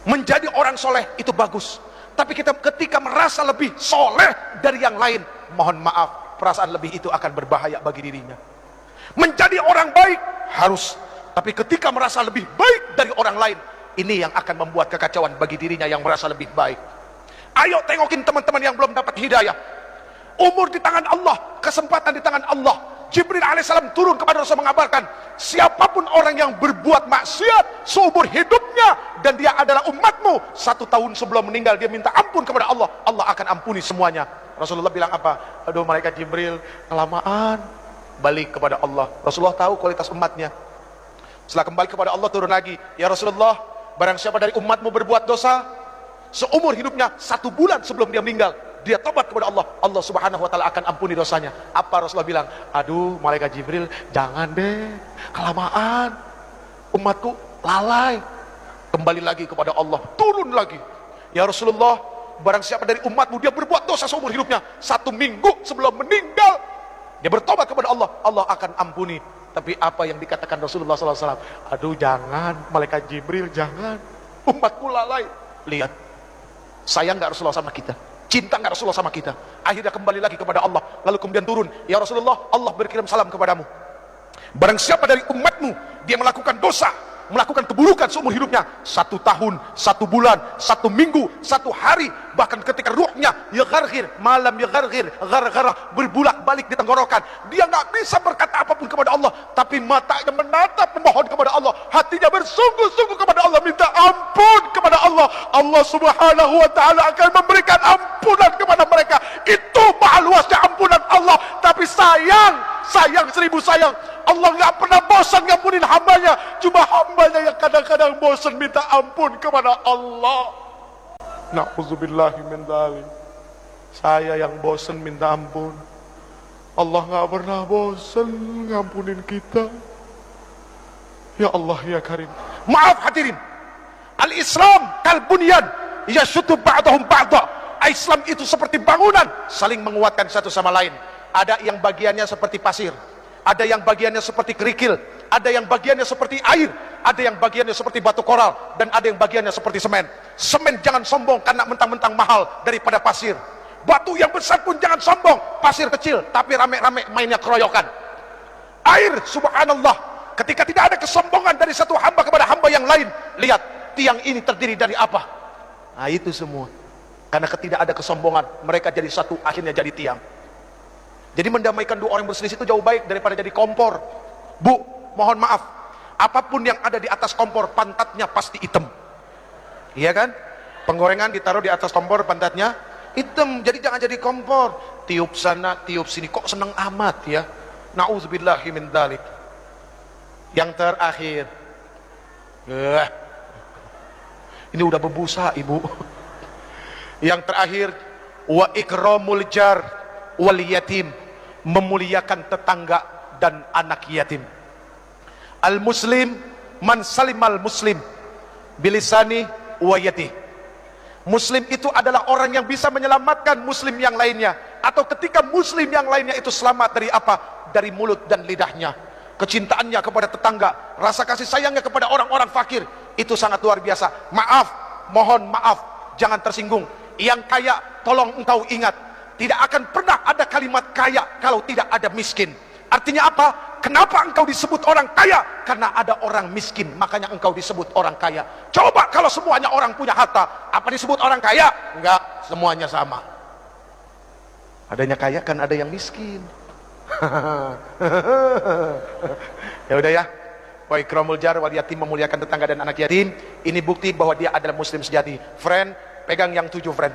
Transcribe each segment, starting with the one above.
Menjadi orang soleh itu bagus, tapi kita ketika merasa lebih soleh dari yang lain, mohon maaf, perasaan lebih itu akan berbahaya bagi dirinya. Menjadi orang baik harus, tapi ketika merasa lebih baik dari orang lain, ini yang akan membuat kekacauan bagi dirinya yang merasa lebih baik. Ayo tengokin teman-teman yang belum dapat hidayah. Umur di tangan Allah, kesempatan di tangan Allah. Jibril alaihissalam turun kepada Rasul mengabarkan, siapapun orang yang berbuat maksiat seumur hidupnya dan dia adalah umatmu, 1 tahun sebelum meninggal dia minta ampun kepada Allah, Allah akan ampuni semuanya. Rasulullah bilang apa? Aduh malaikat Jibril, kelamaan. Balik kepada Allah. Rasulullah tahu kualitas umatnya. Setelah kembali kepada Allah turun lagi, ya Rasulullah, barang siapa dari umatmu berbuat dosa seumur hidupnya 1 bulan sebelum dia meninggal, dia tobat kepada Allah, Allah subhanahu wa ta'ala akan ampuni dosanya. Apa Rasulullah bilang? Aduh malaikat Jibril, jangan deh, kelamaan, umatku lalai. Kembali lagi kepada Allah, turun lagi, ya Rasulullah, barang siapa dari umatmu dia berbuat dosa seumur hidupnya 1 minggu sebelum meninggal, dia bertobat kepada Allah, Allah akan ampuni. Tapi apa yang dikatakan Rasulullah SAW? Aduh jangan malaikat Jibril, jangan, umatku lalai. Lihat, sayang gak Rasulullah sama kita? Cinta nggak Rasulullah sama kita? Akhirnya kembali lagi kepada Allah, lalu kemudian turun, ya Rasulullah, Allah berkirim salam kepadamu. Barang siapa dari umatmu dia melakukan dosa, melakukan keburukan seumur hidupnya 1 tahun, 1 bulan, 1 minggu, 1 hari, bahkan ketika ruhnya ya gargir, malam ya gargir, gargara berbulak balik di tenggorokan, dia nggak bisa berkata apapun kepada Allah, tapi matanya menatap memohon kepada Allah, hatinya bersungguh-sungguh kepada Allah, minta ampun kepada Allah, Allah subhanahu wa ta'ala akan memberikan ampunan kepada mereka. Itu maha luasnya ampunan Allah. Tapi sayang 1000 sayang, Allah nggak pernah bosan ngampunin hambanya. Cuma hambanya yang kadang-kadang bosan minta ampun kepada Allah. Na'udzubillahi min dzalik. Saya yang bosan minta ampun, Allah nggak pernah bosan ngampunin kita. Ya Allah ya Karim. Maaf hadirin, al-Islam kal bunyan yashuddu ba'dahum ba'dha. Islam itu seperti bangunan, saling menguatkan satu sama lain. Ada yang bagiannya seperti pasir, ada yang bagiannya seperti kerikil, ada yang bagiannya seperti air, ada yang bagiannya seperti batu koral, dan ada yang bagiannya seperti semen. Semen jangan sombong karena mentang-mentang mahal daripada pasir. Batu yang besar pun jangan sombong, pasir kecil tapi rame-rame mainnya keroyokan. Air, subhanallah, ketika tidak ada kesombongan dari satu hamba kepada hamba yang lain. Lihat, tiang ini terdiri dari apa? Nah itu semua karena tidak ada kesombongan, mereka jadi satu, akhirnya jadi tiang. Jadi mendamaikan 2 orang berselisih itu jauh baik daripada jadi kompor. Bu, mohon maaf, apapun yang ada di atas kompor, pantatnya pasti hitam. Iya kan? Penggorengan ditaruh di atas kompor, pantatnya hitam. Jadi jangan jadi kompor, tiup sana, tiup sini. Kok seneng amat ya? Na'udzubillahi min dzalik. Yang terakhir, ini udah berbusa ibu. Yang terakhir, wa ikramul jar wal yatim, memuliakan tetangga dan anak yatim. Al muslim man salimal muslim bilisani wa yadi. Muslim itu adalah orang yang bisa menyelamatkan muslim yang lainnya, atau ketika muslim yang lainnya itu selamat dari apa? Dari mulut dan lidahnya. Kecintaannya kepada tetangga, rasa kasih sayangnya kepada orang-orang fakir, itu sangat luar biasa. Maaf, mohon maaf, jangan tersinggung. Yang kaya tolong engkau ingat, tidak akan pernah ada kalimat kaya kalau tidak ada miskin. Artinya apa? Kenapa engkau disebut orang kaya? Karena ada orang miskin, makanya engkau disebut orang kaya. Coba kalau semuanya orang punya harta, apa disebut orang kaya? Enggak, semuanya sama. Adanya kaya kan ada yang miskin. Ya udah ya. Wa ikramul jar wal yatim, memuliakan tetangga dan anak yatim. Ini bukti bahwa dia adalah muslim sejati. Friend, pegang yang 7 friend.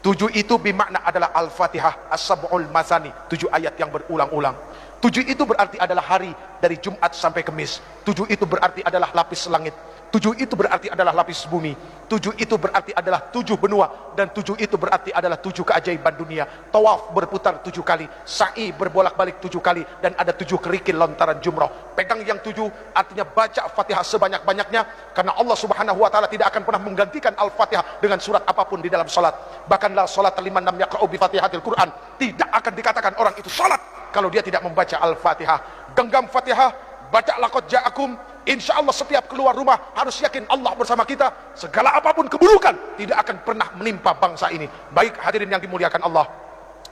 7 itu bermakna adalah Al-Fatihah, As-Sab'ul Masani, 7 ayat yang berulang-ulang. 7 itu berarti adalah hari dari Jumat sampai Kamis. 7 itu berarti adalah lapis langit. 7 itu berarti adalah lapis bumi. 7 itu berarti adalah 7 benua. Dan 7 itu berarti adalah 7 keajaiban dunia. Tawaf berputar 7 kali, sa'i berbolak-balik 7 kali, dan ada 7 kerikil lontaran jumrah. Pegang yang 7, artinya baca Fatihah sebanyak-banyaknya, karena Allah subhanahu wa ta'ala tidak akan pernah menggantikan Al-Fatihah dengan surat apapun di dalam salat. Bahkan la salat liman lam yaqra'u bi Fatihatil Quran, tidak akan dikatakan orang itu salat kalau dia tidak membaca Al-Fatihah. Genggam Fatihah, baca laqad ja'akum, Insya Allah setiap keluar rumah harus yakin Allah bersama kita. Segala apapun keburukan tidak akan pernah menimpa bangsa ini. Baik hadirin yang dimuliakan Allah,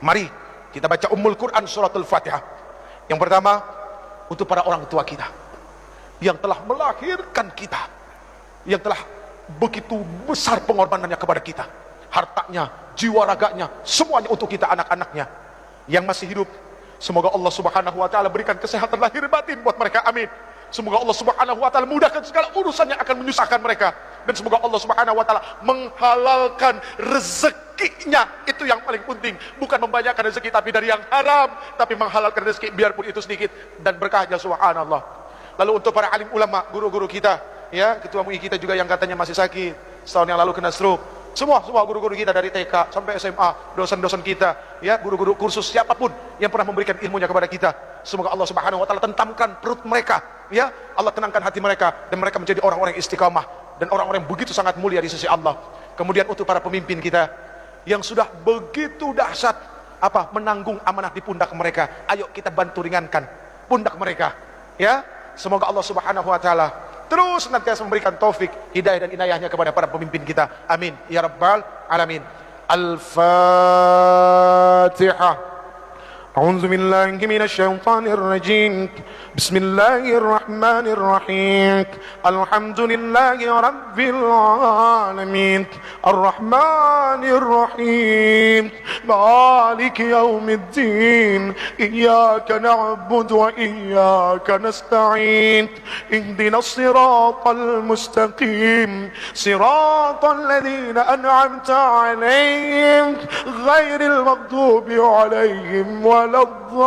mari kita baca Ummul Quran suratul Fatihah. Yang pertama, untuk para orang tua kita yang telah melahirkan kita, yang telah begitu besar pengorbanannya kepada kita, hartanya, jiwa raganya, semuanya untuk kita, anak-anaknya yang masih hidup. Semoga Allah Subhanahu wa taala berikan kesehatan lahir batin buat mereka, amin. Semoga Allah Subhanahu wa taala mudahkan segala urusan yang akan menyusahkan mereka, dan semoga Allah Subhanahu wa taala menghalalkan rezekinya. Itu yang paling penting, bukan membanyakkan rezeki tapi dari yang haram, tapi menghalalkan rezeki biarpun itu sedikit dan berkahnya, subhanallah. Lalu untuk para alim ulama, guru-guru kita, ya, ketua MUI kita juga yang katanya masih sakit, setahun yang lalu kena stroke. Semua guru-guru kita dari TK sampai SMA, dosen-dosen kita, ya, guru-guru kursus, siapapun yang pernah memberikan ilmunya kepada kita, semoga Allah Subhanahu wa taala tentamkan perut mereka, ya, Allah tenangkan hati mereka, dan mereka menjadi orang-orang yang istiqamah dan orang-orang yang begitu sangat mulia di sisi Allah. Kemudian untuk para pemimpin kita yang sudah begitu dahsyat menanggung amanah di pundak mereka, ayo kita bantu ringankan pundak mereka, ya. Semoga Allah Subhanahu wa taala terus senantiasa memberikan taufik, hidayah dan inayahnya kepada para pemimpin kita, amin ya rabbal alamin. Al-Fatihah. أعوذ بالله من الشيطان الرجيم بسم الله الرحمن الرحيم الحمد لله رب العالمين الرحمن الرحيم مالك يوم الدين إياك نعبد وإياك نستعين اهدنا الصراط المستقيم صراط الذين أنعمت عليهم غير المغضوب عليهم ولا الضالين.